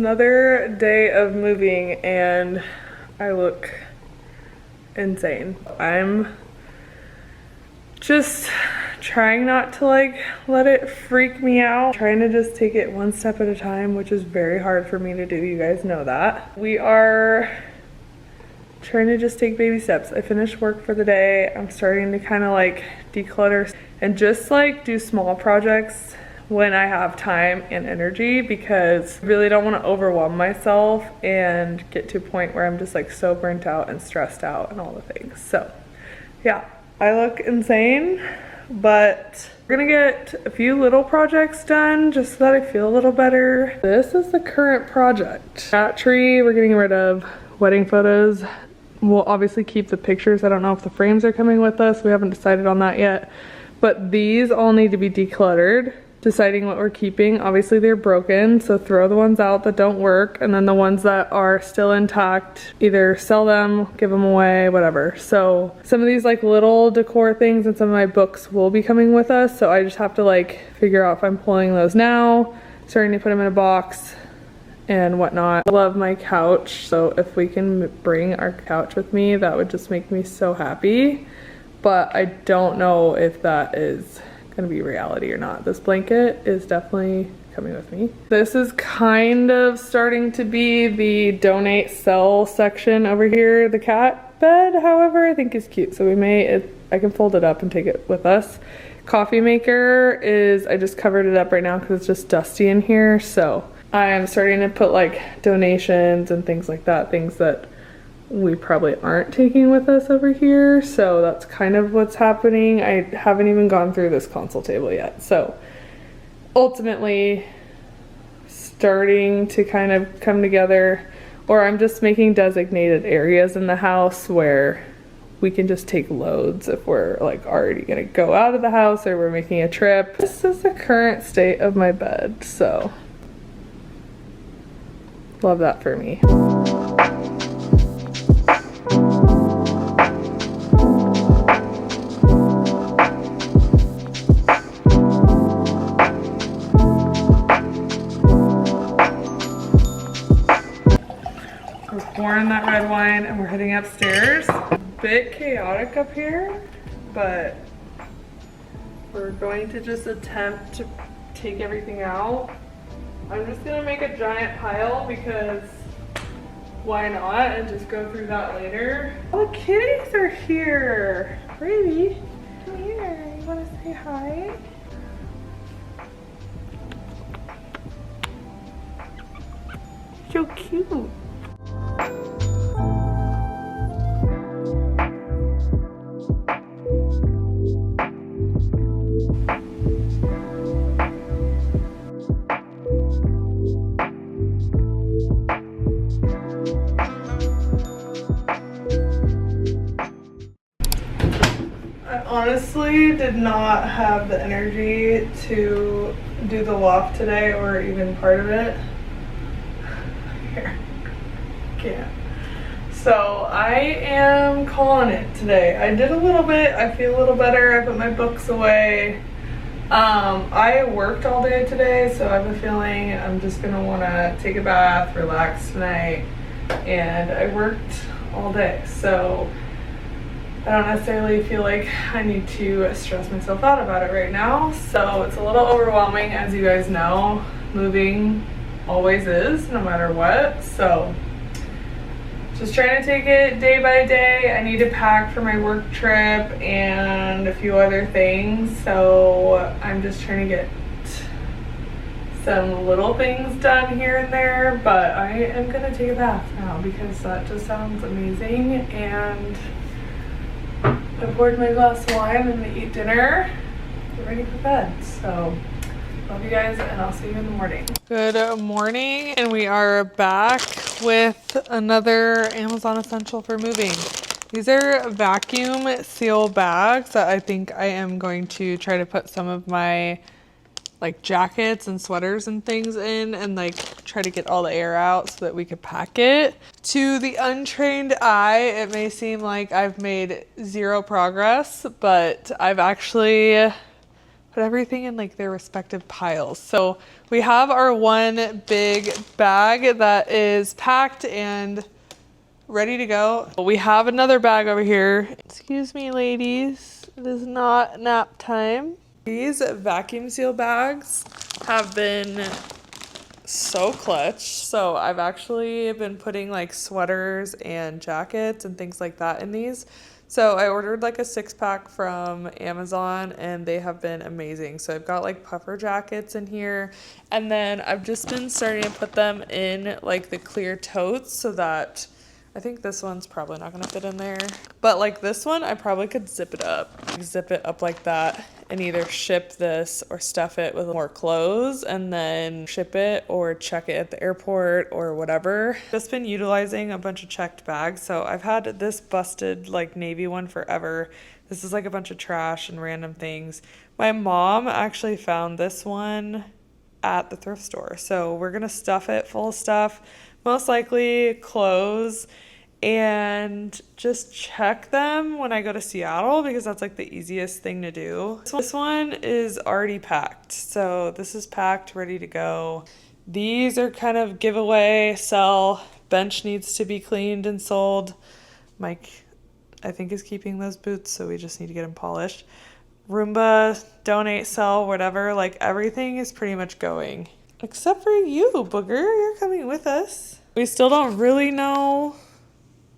another day of moving and I look insane. I'm just trying not to like let it freak me out. Trying to just take it one step at a time, which is very hard for me to do. You guys know that. We are trying to just take baby steps. I finished work for the day. I'm starting to kind of like declutter and just like do small projects when I have time and energy, because I really don't want to overwhelm myself and get to a point where I'm just like so burnt out and stressed out and all the things. So yeah, I look insane, but we're gonna get a few little projects done just so that I feel a little better. This is the current project. That tree we're getting rid of. Wedding photos, we'll obviously keep the pictures. I don't know if the frames are coming with us. We haven't decided on that yet, but these all need to be decluttered. Deciding what we're keeping. Obviously they're broken, so throw the ones out that don't work, and then the ones that are still intact, either sell them, give them away, whatever. So some of these like little decor things and some of my books will be coming with us, so I just have to like figure out if I'm pulling those now, starting to put them in a box and whatnot. I love my couch, so if we can bring our couch with me, that would just make me so happy, but I don't know if that is gonna be reality or not. This blanket is definitely coming with me. This is kind of starting to be the donate sell section over here. The cat bed, however, I think is cute, so we may, I can fold it up and take it with us. Coffee maker is, I just covered it up right now because it's just dusty in here, so I'm starting to put like donations and things like that, things that we probably aren't taking with us over here, so that's kind of what's happening. I haven't even gone through this console table yet, so ultimately starting to kind of come together, or I'm just making designated areas in the house where we can just take loads if we're like already gonna go out of the house or we're making a trip. This is the current state of my bed, so love that for me. Pouring that red wine and we're heading upstairs. Bit chaotic up here, but we're going to just attempt to take everything out. I'm just gonna make a giant pile because why not, and just go through that later. Oh, the kitties are here. Brady, come here. You wanna say hi? So cute. Honestly did not have the energy to do the loft today, or even part of it. Here, can't. So I am calling it today. I did a little bit, I feel a little better. I put my books away. I worked all day today, so I have a feeling I'm just gonna wanna take a bath, relax tonight, and I worked all day, so I don't necessarily feel like I need to stress myself out about it right now. So it's a little overwhelming, as you guys know. Moving always is, no matter what. So just trying to take it day by day. I need to pack for my work trip and a few other things. So I'm just trying to get some little things done here and there. But I am gonna take a bath now because that just sounds amazing. And I poured my glass of wine and to eat dinner, get ready for bed. So love you guys, and I'll see you in the morning. Good morning, and we are back with another Amazon essential for moving. These are vacuum seal bags that I think I am going to try to put some of my like jackets and sweaters and things in, and like try to get all the air out so that we could pack it. To the untrained eye, it may seem like I've made zero progress, but I've actually put everything in like their respective piles. So we have our one big bag that is packed and ready to go. We have another bag over here. Excuse me, ladies. It is not nap time. These vacuum seal bags have been so clutch. So I've actually been putting like sweaters and jackets and things like that in these. So I ordered like a 6-pack from Amazon and they have been amazing. So I've got like puffer jackets in here, and then I've just been starting to put them in like the clear totes so that I think this one's probably not gonna fit in there. But like this one, I probably could zip it up like that and either ship this or stuff it with more clothes and then ship it or check it at the airport or whatever. Just been utilizing a bunch of checked bags. So I've had this busted like navy one forever. This is like a bunch of trash and random things. My mom actually found this one at the thrift store. So we're gonna stuff it full of stuff, most likely clothes, and just check them when I go to Seattle because that's like the easiest thing to do. This one is already packed. So this is packed, ready to go. These are kind of giveaway, sell. Bench needs to be cleaned and sold. Mike, I think, is keeping those boots, so we just need to get them polished. Roomba, donate, sell, whatever. Like everything is pretty much going. Except for you, Booger. You're coming with us. We still don't really know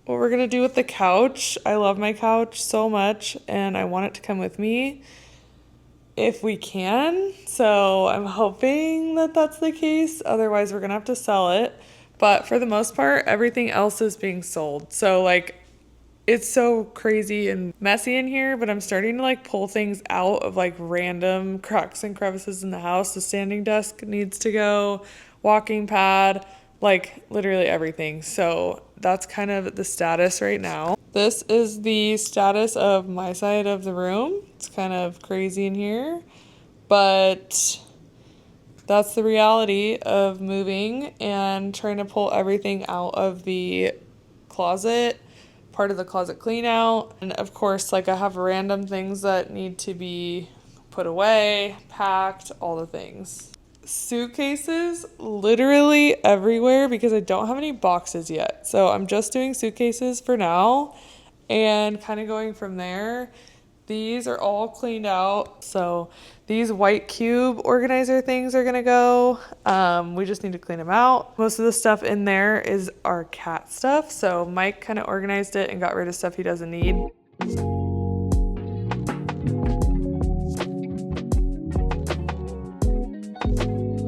what we're gonna do with the couch. I love my couch so much and I want it to come with me if we can. So I'm hoping that that's the case. Otherwise, we're gonna have to sell it. But for the most part, everything else is being sold. So like, it's so crazy and messy in here, but I'm starting to like pull things out of like random cracks and crevices in the house. The standing desk needs to go, walking pad, like literally everything. So that's kind of the status right now. This is the status of my side of the room. It's kind of crazy in here, but that's the reality of moving and trying to pull everything out of the closet, part of the closet clean out. And of course, like I have random things that need to be put away, packed, all the things. Suitcases literally everywhere because I don't have any boxes yet. So I'm just doing suitcases for now and kind of going from there. These are all cleaned out. So these white cube organizer things are gonna go. We just need to clean them out. Most of the stuff in there is our cat stuff. So Mike kind of organized it and got rid of stuff he doesn't need.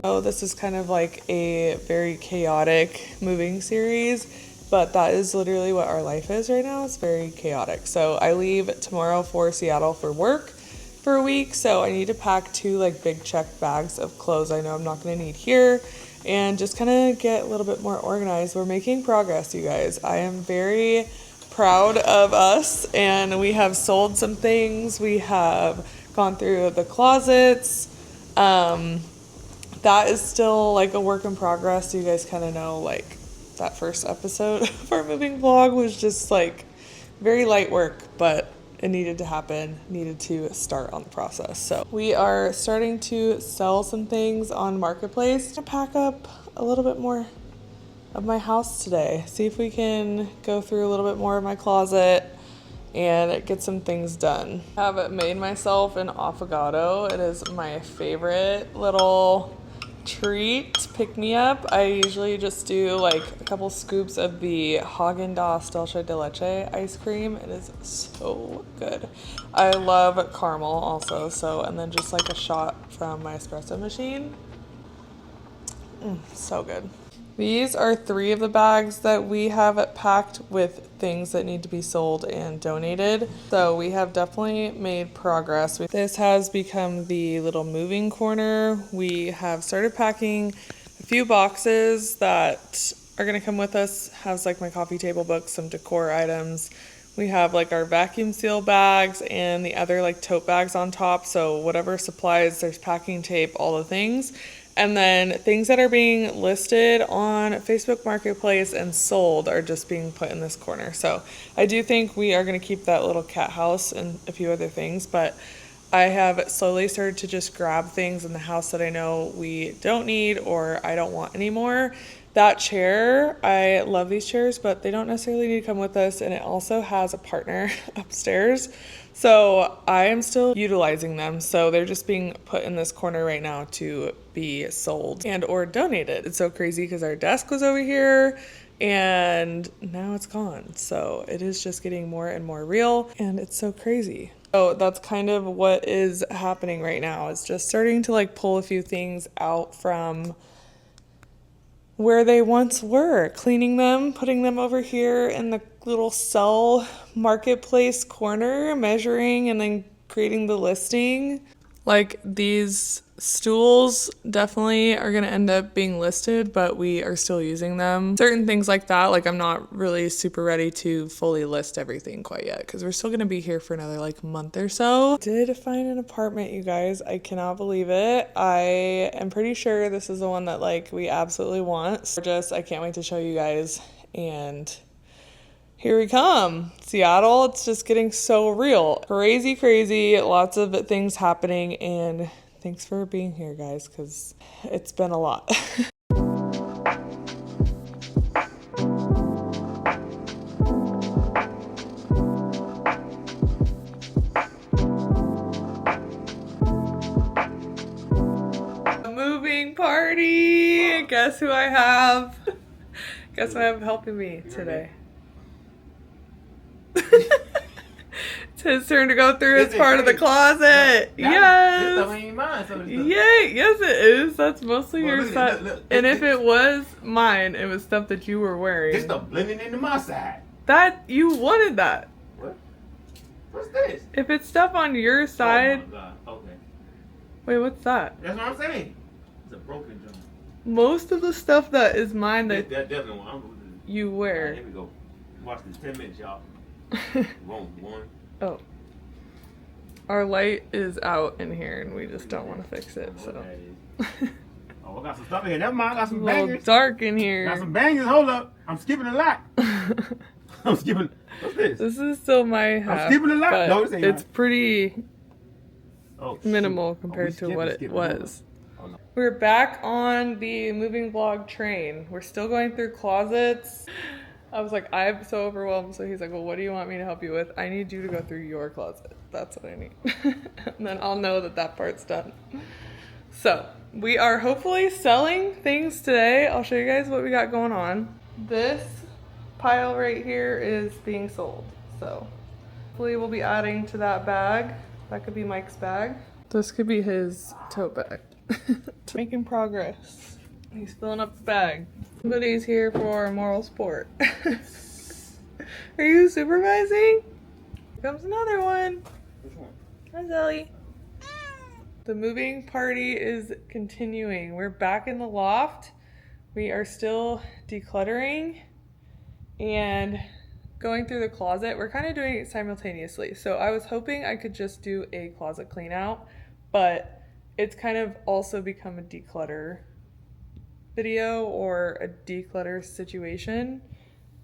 Oh, this is kind of like a very chaotic moving series, but that is literally what our life is right now. It's very chaotic. So I leave tomorrow for Seattle for work for a week. So I need to pack 2 like big checked bags of clothes I know I'm not going to need here and just kind of get a little bit more organized. We're making progress, you guys. I am very proud of us and we have sold some things. We have gone through the closets. That is still like a work in progress. You guys kind of know like that first episode of our moving vlog was just like very light work, but it needed to happen, needed to start on the process. So we are starting to sell some things on Marketplace to pack up a little bit more of my house today. See if we can go through a little bit more of my closet and get some things done. I have made myself an affogato. It is my favorite little treat, pick me up. I usually just do like a couple scoops of the Haagen-Dazs Dulce de Leche ice cream. It is so good. I love caramel also, so, and then just like a shot from my espresso machine. So good. These are 3 of the bags that we have packed with things that need to be sold and donated. So we have definitely made progress. This has become the little moving corner. We have started packing a few boxes that are gonna come with us. Has like my coffee table book, some decor items. We have like our vacuum seal bags and the other like tote bags on top. So whatever supplies, there's packing tape, all the things. And then things that are being listed on Facebook Marketplace and sold are just being put in this corner. So I do think we are going to keep that little cat house and a few other things, but I have slowly started to just grab things in the house that I know we don't need or I don't want anymore. That chair, I love these chairs, but they don't necessarily need to come with us, and it also has a partner upstairs. So I am still utilizing them. So they're just being put in this corner right now to be sold and or donated. It's so crazy because our desk was over here and now it's gone. So it is just getting more and more real, and it's so crazy. So that's kind of what is happening right now. It's just starting to like pull a few things out from where they once were, cleaning them, putting them over here in the little sell marketplace corner, measuring and then creating the listing. Like these stools definitely are going to end up being listed, but we are still using them. Certain things like that, like I'm not really super ready to fully list everything quite yet because we're still going to be here for another like month or so. Did find an apartment, you guys. I cannot believe it. I am pretty sure this is the one that like we absolutely want. So I can't wait to show you guys. And here we come. Seattle, it's just getting so real. Crazy, crazy. Lots of things happening, and thanks for being here, guys, because it's been a lot. Moving party. Guess who I have? Guess who I have helping me today? It's his turn to go through his part of the closet. Yes. This stuff ain't mine. Yay. Yes, it is. That's mostly your stuff. And if it was mine, it was stuff that you were wearing. This stuff blending into my side. That you wanted that. What? What's this? If it's stuff on your side. Oh my God. Okay. Wait, what's that? That's what I'm saying. It's a broken joint. Most of the stuff that is mine that That definitely one. you wear. Here we go. Watch this 10 minutes, y'all. One. Oh. Our light is out in here and we just don't want to fix it, so. Oh, I got some stuff in here. Never mind, I got some a little bangers. dark in here. Got some bangers. Hold up. I'm skipping a lot. I'm skipping. What's this? This is still my half. I'm skipping a lot. But No, this ain't it's mine. pretty minimal shoot. compared to what it was. Oh, no. We're back on the moving vlog train. We're still going through closets. I was like, I'm so overwhelmed. So he's like, well, what do you want me to help you with? I need you to go through your closet. That's what I need. And then I'll know that that part's done. So we are hopefully selling things today. I'll show you guys what we got going on. This pile right here is being sold. So hopefully we'll be adding to that bag. That could be Mike's bag. This could be his tote bag. Making progress. He's filling up the bag. Somebody's here for moral sport. Are you supervising? Here comes another one. Which one? Hi, Zelly. The moving party is continuing. We're back in the loft. We are still decluttering and going through the closet. We're kind of doing it simultaneously. So I was hoping I could just do a closet clean out, but it's kind of also become a declutter video or a declutter situation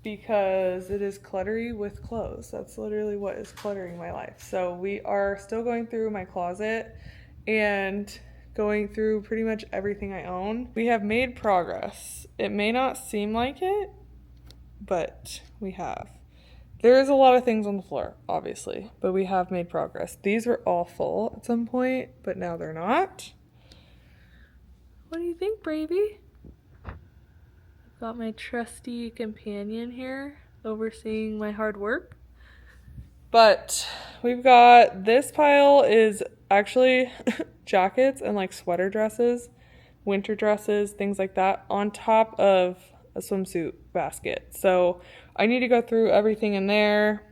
because it is cluttery with clothes. That's literally what is cluttering my life. So we are still going through my closet and going through pretty much everything I own. We have made progress. It may not seem like it, but we have. There is a lot of things on the floor, obviously, but we have made progress. These were all full at some point, but now they're not. What do you think, Bravey? Got my trusty companion here overseeing my hard work. But we've got this pile is actually jackets and like sweater dresses, winter dresses, things like that on top of a swimsuit basket. So I need to go through everything in there.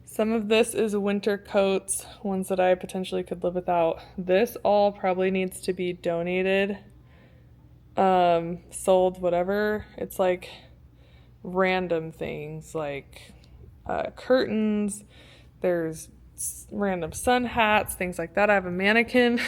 Some of this is winter coats, ones that I potentially could live without. This all probably needs to be donated, sold, whatever. It's like random things like curtains, there's random sun hats, things like that. I have a mannequin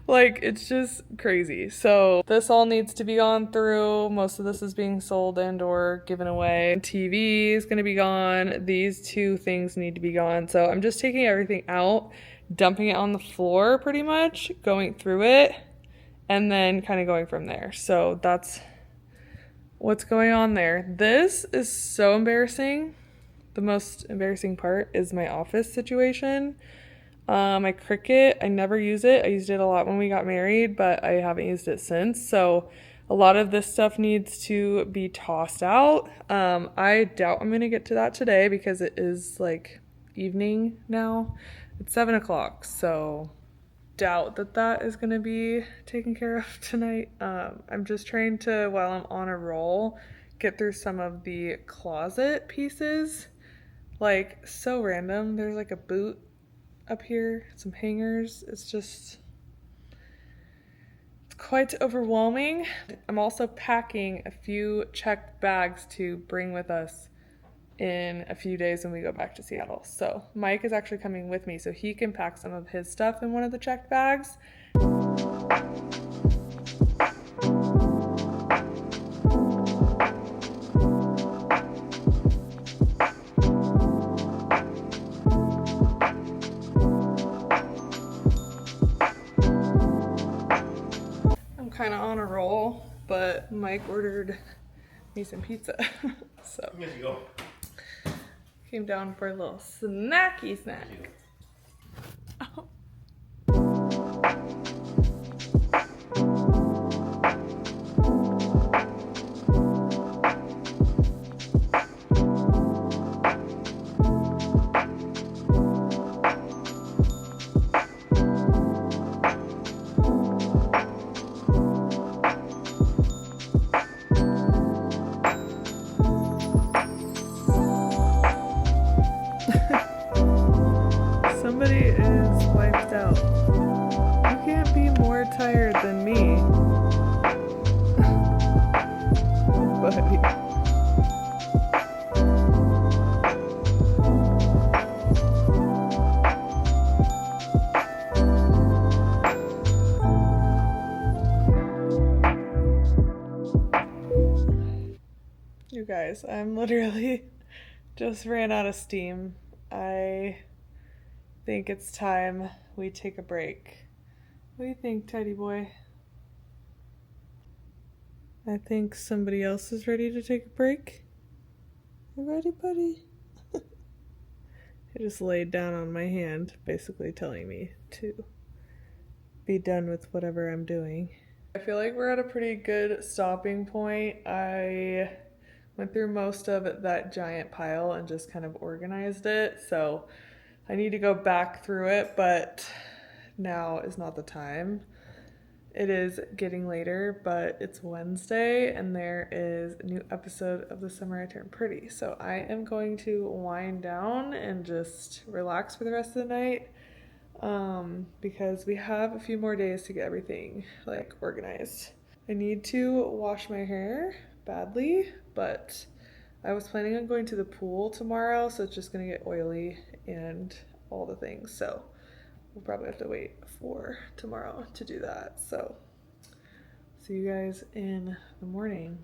Like, it's just crazy. So this all needs to be gone through. Most of this is being sold and or given away. TV is going to be gone. These two things need to be gone. So I'm just taking everything out, dumping it on the floor pretty much, going through it, and then kind of going from there. So that's what's going on there. This is so embarrassing. The most embarrassing part is my office situation. My Cricut, I never use it. I used it a lot when we got married, but I haven't used it since. So a lot of this stuff needs to be tossed out. I doubt I'm gonna get to that today because it is like evening now. It's 7 o'clock, so doubt that that is gonna be taken care of tonight. I'm just trying to, while I'm on a roll, get through some of the closet pieces. Like, so random. There's like a boot up here, some hangers. It's quite overwhelming. I'm also packing a few checked bags to bring with us in a few days when we go back to Seattle. So Mike is actually coming with me so he can pack some of his stuff in one of the checked bags. Kind of on a roll, but Mike ordered me some pizza. So Here you go. came down for a little snacky snack. Oh. Somebody is wiped out. You can't be more tired than me. Buddy. You guys, I'm literally just ran out of steam. I think it's time we take a break. What do you think, teddy boy? I think somebody else is ready to take a break. You ready, buddy? He just laid down on my hand, basically telling me to be done with whatever I'm doing. I feel like we're at a pretty good stopping point. I went through most of that giant pile and just kind of organized it. So I need to go back through it, but now is not the time. It is getting later, but it's Wednesday and there is a new episode of The Summer I Turned Pretty. So I am going to wind down and just relax for the rest of the night because we have a few more days to get everything like organized. I need to wash my hair badly, but I was planning on going to the pool tomorrow, so it's just gonna get oily and all the things. So we'll probably have to wait for tomorrow to do that. So see you guys in the morning.